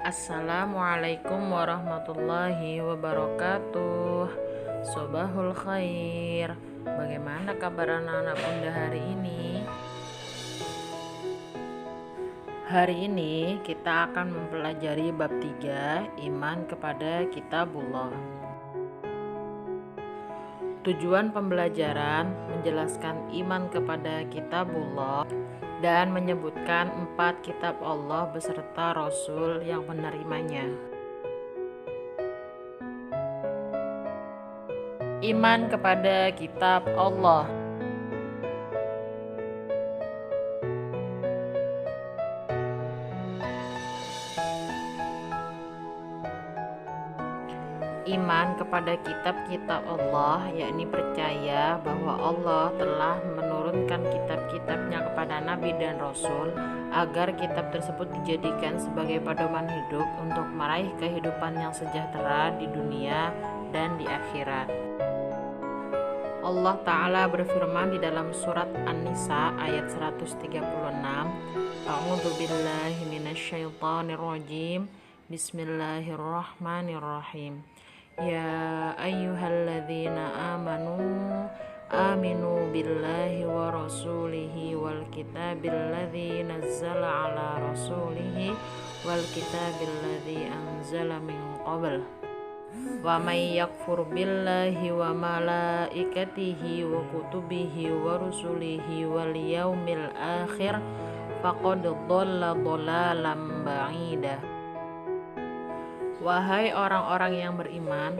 Assalamualaikum warahmatullahi wabarakatuh. Sobahul khair. Bagaimana kabar anak-anak bunda hari ini? Hari ini kita akan mempelajari bab 3, iman kepada kitabullah. Tujuan pembelajaran menjelaskan iman kepada kitabullah dan menyebutkan 4 kitab Allah beserta Rasul yang menerimanya. Iman kepada kitab Allah. Iman kepada kitab-kitab Allah, yakni percaya bahwa Allah telah menurunkan kitab-kitabnya kepada Nabi dan Rasul agar kitab tersebut dijadikan sebagai pedoman hidup untuk meraih kehidupan yang sejahtera di dunia dan di akhirat. Allah Ta'ala berfirman di dalam surat An-Nisa ayat 136, A'udzubillahi minasyaitonirrajim, Bismillahirrahmanirrahim. Ya ayyuhalladzina aminu billahi wa rasulihi wal kitabil ladzi nazzala ala rasulihi wal kitabil ladzi anzala min qabl. Wa may yakfur billahi wa malaikatihi wa kutubihi wa rusulihi wal yaumil akhir faqad dhalla dhalalan ba'ida. Wahai orang-orang yang beriman,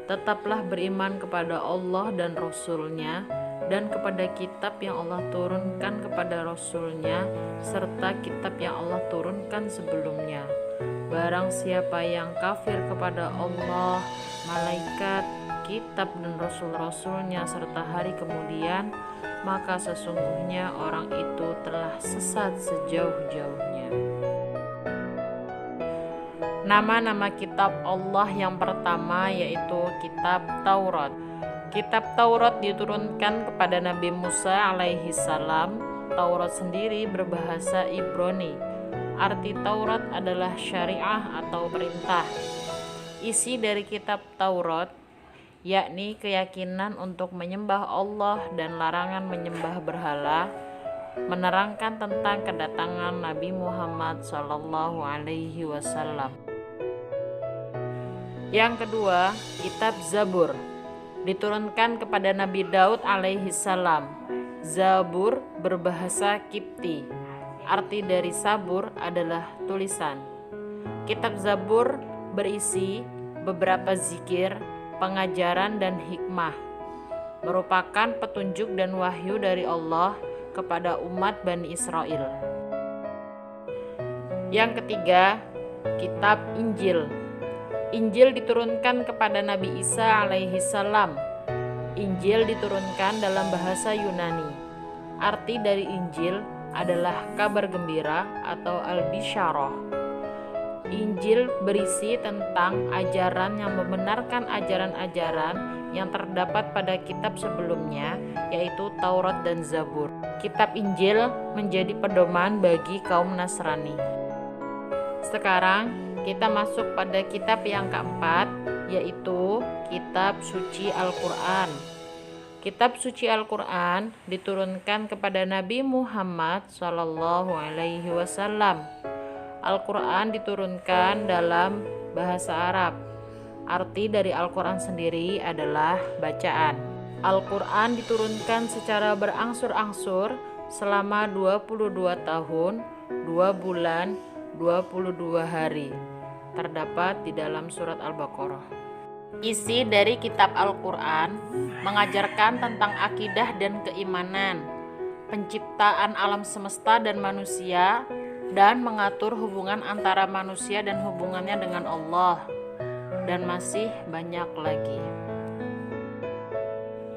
tetaplah beriman kepada Allah dan Rasul-Nya dan kepada kitab yang Allah turunkan kepada Rasul-Nya serta kitab yang Allah turunkan sebelumnya. Barang siapa yang kafir kepada Allah, malaikat, kitab dan Rasul-Rasul-Nya serta hari kemudian, maka sesungguhnya orang itu telah sesat sejauh-jauhnya. Nama-nama kitab Allah yang pertama yaitu kitab Taurat. Kitab Taurat diturunkan kepada Nabi Musa alaihi salam. Taurat sendiri berbahasa Ibrani. Arti Taurat adalah syariah atau perintah. Isi dari kitab Taurat yakni keyakinan untuk menyembah Allah dan larangan menyembah berhala, menerangkan tentang kedatangan Nabi Muhammad SAW. Yang kedua, kitab Zabur diturunkan kepada Nabi Daud alaihi salam. Zabur berbahasa Kipti. Arti dari sabur adalah tulisan. Kitab Zabur berisi beberapa zikir, pengajaran dan hikmah. Merupakan petunjuk dan wahyu dari Allah kepada umat Bani Israel. Yang ketiga, kitab Injil. Injil diturunkan kepada Nabi Isa alaihi salam. Injil diturunkan dalam bahasa Yunani. Arti dari Injil adalah kabar gembira atau al-bisyarah. Injil berisi tentang ajaran yang membenarkan ajaran-ajaran yang terdapat pada kitab sebelumnya, yaitu Taurat dan Zabur. Kitab Injil menjadi pedoman bagi kaum Nasrani. Sekarang kita masuk pada kitab yang keempat, yaitu kitab suci Al-Quran. Kitab suci Al-Quran diturunkan kepada Nabi Muhammad SAW. Al-Quran diturunkan dalam bahasa Arab. Arti dari Al-Quran sendiri adalah bacaan. Al-Quran diturunkan secara berangsur-angsur selama 22 tahun, 2 bulan, 22 hari. Terdapat di dalam surat Al-Baqarah. Isi dari kitab Al-Quran mengajarkan tentang akidah dan keimanan, penciptaan alam semesta dan manusia, dan mengatur hubungan antara manusia dan hubungannya dengan Allah, dan masih banyak lagi.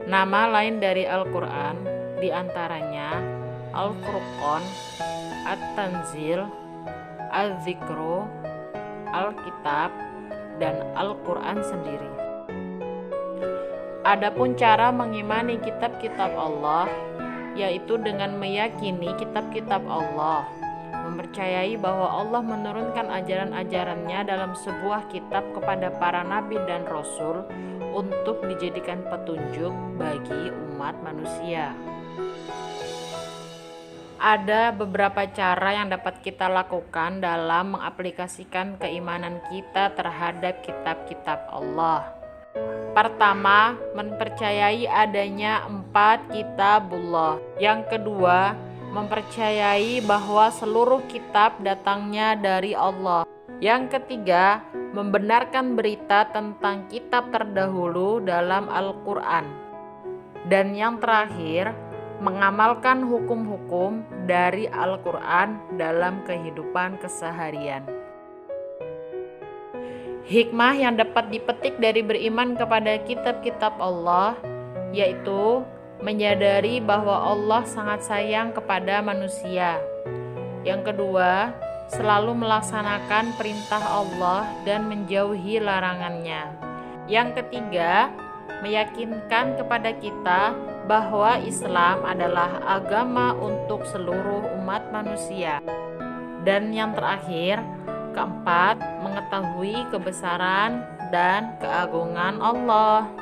Nama lain dari Al-Quran diantaranya Al-Furqan, At-Tanzil, Al-Zikru, Alkitab, dan Al-Quran sendiri. Adapun cara mengimani kitab-kitab Allah, yaitu dengan meyakini kitab-kitab Allah, mempercayai bahwa Allah menurunkan ajaran-ajarannya dalam sebuah kitab kepada para nabi dan rasul untuk dijadikan petunjuk bagi umat manusia. Ada beberapa cara yang dapat kita lakukan dalam mengaplikasikan keimanan kita terhadap kitab-kitab Allah. Pertama, mempercayai adanya 4 kitabullah. Yang kedua, mempercayai bahwa seluruh kitab datangnya dari Allah. Yang ketiga, membenarkan berita tentang kitab terdahulu dalam Al-Quran. Dan yang terakhir, mengamalkan hukum-hukum dari Al-Quran dalam kehidupan keseharian. Hikmah yang dapat dipetik dari beriman kepada kitab-kitab Allah yaitu menyadari bahwa Allah sangat sayang kepada manusia. Yang kedua, selalu melaksanakan perintah Allah dan menjauhi larangannya. Yang ketiga, meyakinkan kepada kita bahwa Islam adalah agama untuk seluruh umat manusia. Dan yang terakhir, keempat, mengetahui kebesaran dan keagungan Allah.